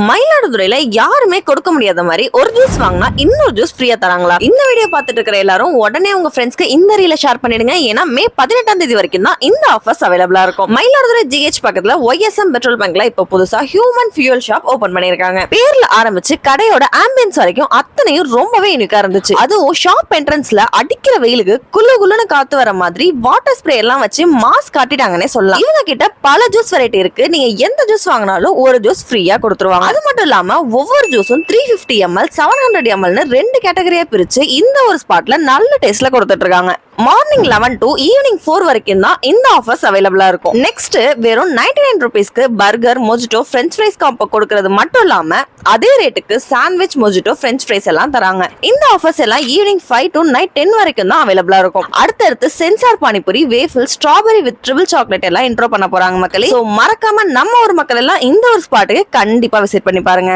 மயிலாடுதுறையில யாருமே கொடுக்க முடியாத மாதிரி ஒரு ஜூஸ் வாங்கினா இன்னொரு ஜூஸ் ஃப்ரீயா தராங்களா? இந்த வீடியோ பார்த்துட்டு இருக்கிற எல்லாரும் உடனே உங்க ஃப்ரெண்ட்ஸ்க்கு இந்த ரீல ஷேர் பண்ணிடுங்க. ஏன்னா மே 18ஆம் தேதி வரைக்கும் தான் இந்த ஆஃபர்ஸ் அவைலபிளா இருக்கும். மயிலாடுதுறை GH பக்கத்துல YSM பெட்ரோல் பங்க்ல இப்ப புதுசா ஹியூமன் ஃபியூல் ஷாப் ஓபன் பண்ணிருக்காங்க. பேர்ல ஆரம்பிச்சு கடையோட ஆம்பியன்ஸ் வரைக்கும் அத்தனையும் ரொம்பவே யூனிக்கா இருந்துச்சு. அதுவும் ஷாப் என்ட்ரன்ஸ்ல அடிக்கிற வெயிலுக்கு குள்ளு குள்ளுன்னு காத்து வர மாதிரி வாட்டர் ஸ்ப்ரே எல்லாம் வச்சு மாஸ்க் காட்டிட்டாங்கன்னே சொல்லலாம். இவங்க கிட்ட பல ஜூஸ் வெரைட்டி இருக்கு. நீங்க எந்த ஜூஸ் வாங்கினாலும் ஒரு ஜூஸ் ஃப்ரீயா கொடுத்துருவாங்க. அது மட்டும் இல்லாம ஒவ்வொரு ஜூஸும் 350 ml 700 ml 2 கேட்டகரியா பிரிச்சு இந்த ஒரு ஸ்பாட்ல நல்ல டேஸ்ட்ல கொடுத்துட்டு இருக்காங்க. மார்னிங் 11 to ஈவினிங் 4 வரைக்கும் தான் இந்த ஆஃபர்ஸ் அவைலபிளா இருக்கும். நெக்ஸ்ட் வெறும் 99 ரூபீஸ்க்கு burger, mojito, French fries combo கொடுக்கறது மட்டும் இல்லாம அதே ரேட்டுக்கு சாண்ட்விச், மொஜிட்டோ, பிரெஞ்ச் ஃப்ரைஸ் எல்லாம் தராங்க. இந்த ஆஃபர்ஸ் எல்லாம் ஈவினிங் 5 to நைட் 10 வரைக்கும் தான் அவைலபிளா இருக்கும். அடுத்தடுத்து sensor panipuri, waffle, strawberry with triple chocolate எல்லாம் இன்ட்ரோ பண்ண போறாங்க மக்களே. சோ மறக்காம நம்ம ஒரு மக்கள் எல்லாம் இந்த ஒரு ஸ்பாட்டுக்கு கண்டிப்பா விசிட் பண்ணி பாருங்க.